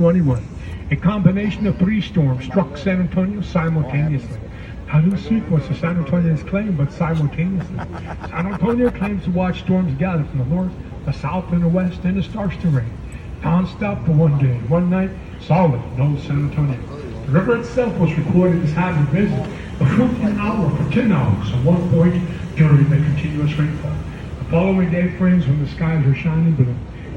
21. A combination of three storms struck San Antonio simultaneously. How do you sequence the San Antonio's claim, but simultaneously? San Antonio claims to watch storms gather from the north, the south, and the west, and it starts to rain. Non-stop for one day, one night, solid, no San Antonio. The river itself was recorded as having risen a foot an hour for 10 hours at one point during the continuous rainfall. The following day, friends, when the skies were shining blue,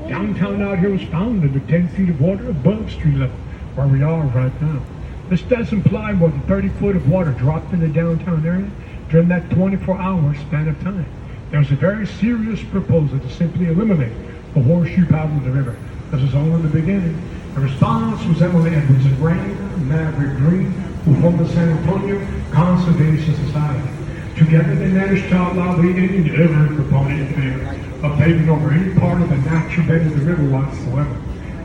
downtown out here was found under 10 feet of water above street level, where we are right now. This does imply more than 30 foot of water dropped in the downtown area during that 24-hour span of time. There was a very serious proposal to simply eliminate the horseshoe pattern of the river. This is only the beginning. The response was Emily Edwards and Brandon Maverick Green, who formed the San Antonio Conservation Society. Together they managed to outlaw the Indian every proponent in favor of paving over any part of the natural bed of the river whatsoever.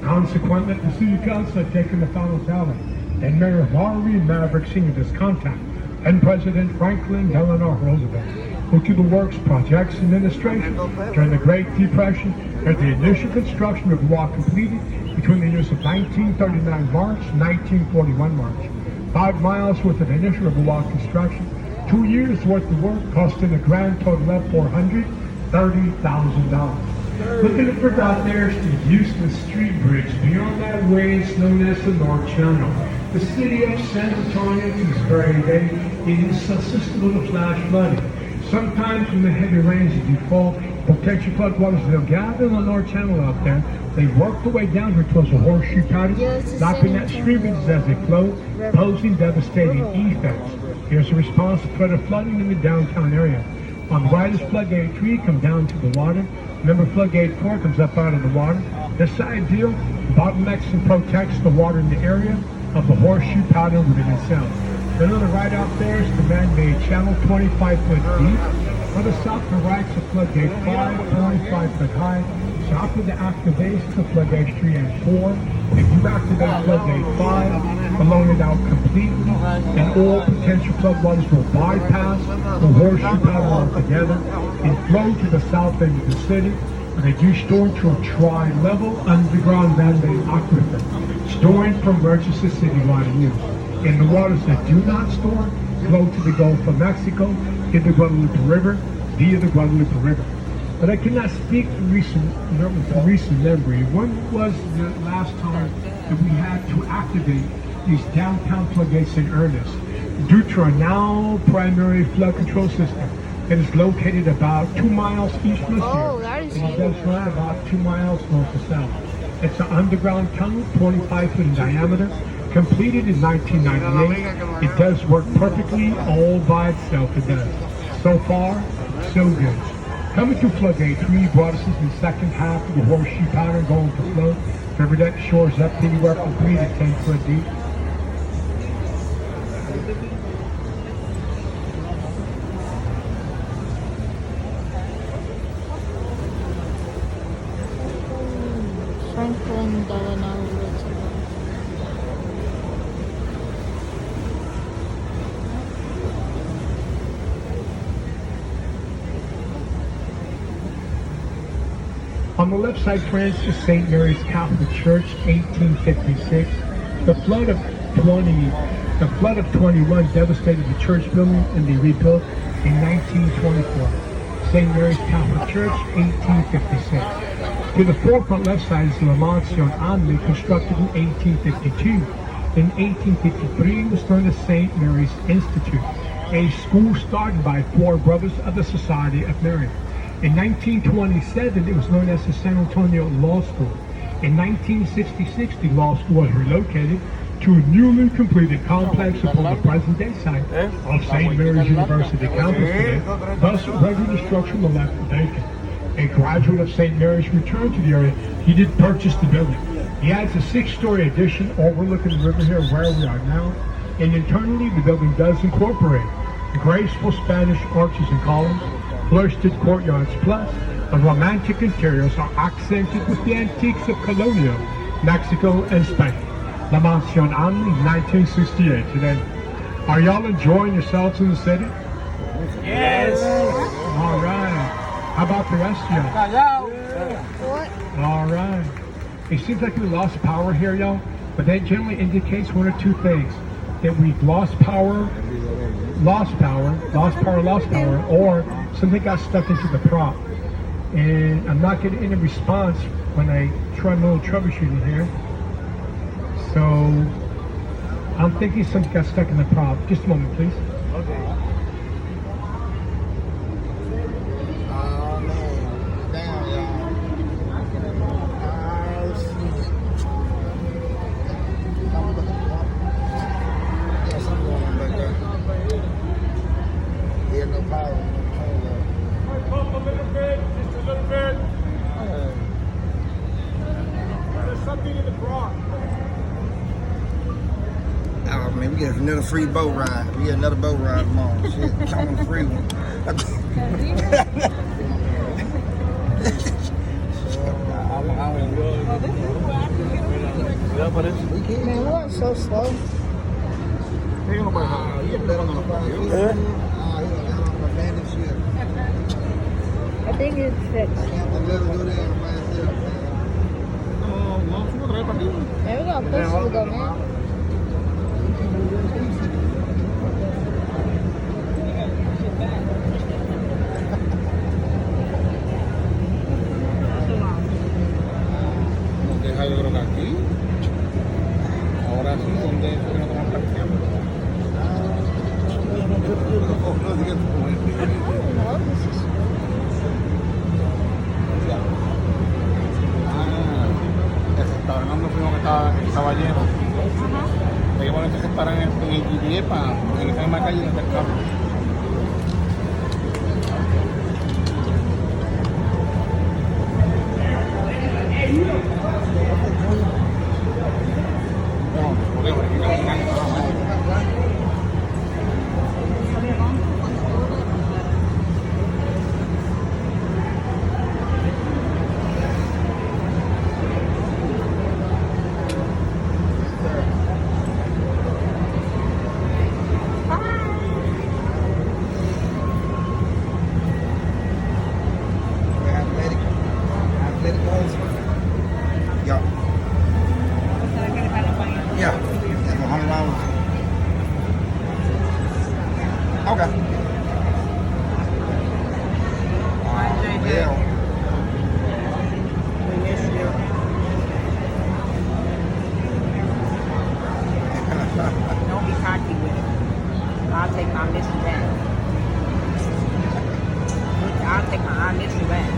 Consequently, the city council had taken the final tally, and Mayor Harvey Maverick Sr. this contact, and President Franklin Delano Roosevelt, who to the Works Projects Administration during the Great Depression had the initial construction of the wall completed between the years of 1939 March and 1941 March. 5 miles worth of initial of the wall construction, 2 years worth of work costing a grand total of $430,000. Looking further out there is the Houston Street Bridge. Beyond that way, it's known as the North Channel. The city of San Antonio to this very day is susceptible to flash flooding. Sometimes when the heavy rains do fall, potential floodwaters they'll gather in the North Channel out there. They work their way down here towards the horseshoe pattern, knocking at streamers as they flow, posing devastating effects. Here's a response to threat of flooding in the downtown area. On the right is floodgate 3, come down to the water. Remember, floodgate 4 comes up out of the water. This side deal bottlenecks and protects the water in the area of the horseshoe pattern within itself. Then on the right out there is the man-made channel, 25 foot deep. On the south and right is the floodgate 5, 25 foot high. South of the activation of floodgate 3 and 4. If you activate floodgate 5, alone it out completely, and all potential floodwaters will bypass the horseshoe pattern altogether and flow to the south end of the city, and they do store into a tri-level underground man-made aquifer, storing for emergency citywide use. And the waters that do not store flow to the Gulf of Mexico in the Guadalupe River via the Guadalupe River. But I cannot speak from recent memory. When was the last time that we had to activate these downtown floodgates in earnest due to our now primary flood control system that is located about 2 miles east of here, and it does run about 2 miles north to south. It's an underground tunnel, 25 foot in diameter, completed in 1998. It does work perfectly all by itself. It does. So far, so good. Coming to floodgate 3 brought us into the second half of the horseshoe pattern going to flood. River deck shores up anywhere from 3 to 10 foot deep. Franklin Delano Roosevelt. On the left side, friends, is St. Mary's Catholic Church, 1856. The flood of 21 devastated the church building, and they rebuilt in 1924. St. Mary's Catholic Church, 1856. To the forefront left side is the La Mansion Anli, constructed in 1852. In 1853, it was known as St. Mary's Institute, a school started by 4 brothers of the Society of Mary. In 1927, it was known as the San Antonio Law School. In 1966, the law school was relocated to a newly completed complex upon the present-day site of St. Mary's University campus today. Thus, regular structure was left vacant. A graduate of St. Mary's returned to the area. He did purchase the building. He adds a 6-story addition overlooking the river here where we are now. And internally, the building does incorporate graceful Spanish arches and columns, flourished courtyards, plus the romantic interiors are accented with the antiques of Colombia, Mexico, and Spain. La Mansion Anli, 1968 today. Are y'all enjoying yourselves in the city? Yes. All right. How about the rest of y'all? What? All right. It seems like we lost power here, y'all, but that generally indicates one or two things. That we've lost power, or something got stuck into the prop. And I'm not getting any response when I try a little troubleshooting here. So I'm thinking something got stuck in the prop. Just a moment, please. Okay. Oh man, damn y'all. Oh shit. There's something going on back there. Yeah, no power. Pump a little bit, just a little bit. There's something in the prop. Oh man, we get another free boat ride. We get another boat ride tomorrow. Shit, come on the free one. Man, what? So slow. You have that on the phone. You have that on the bandit shit. I think it's fixed. I can't let her do that by herself, man. There we go. Places to go, man. Yo creo que aquí, ahora sí, donde no toman prácticamente. El restaurante no fuimos que estaba lleno. Hay que poner ese restaurante en el GPS para en esa misma calle donde está. Okay. Yeah. We miss you. Don't be cocky with it. I'll take my miss you back. I miss you back.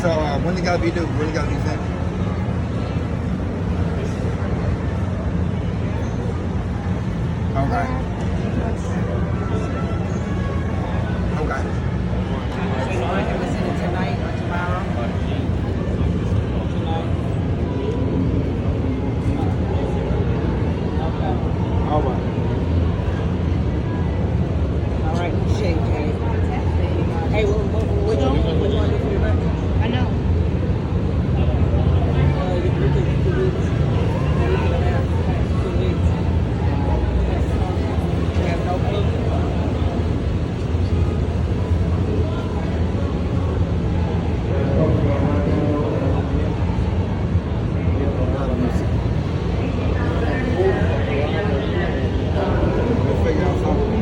So when it gotta be due? When it gotta be sent? Okay. Okay. So you want him to send it tonight or tomorrow? All right. All right, shake, Jay. Hey, which one do you remember? I know. You have no clue? We'll figure out something.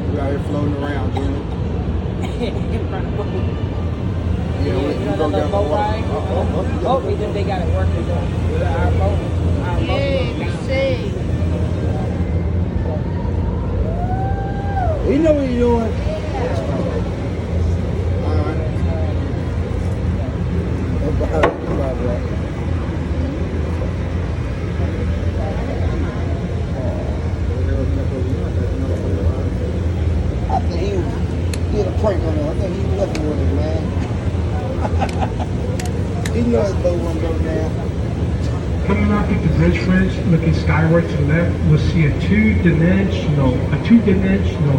We out here floating around, doing it. Yeah, we go down boat ride. Boat, we think they got it working. Our boat. Yay, say. You know what you're doing. All right. I think he did a prank on her. I think he left with it, man. He knew his boat wasn't going down. Coming up at the bridge, friends, looking skyward to the left, we'll see a two-dimensional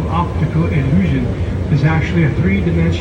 optical illusion. There's actually a three-dimensional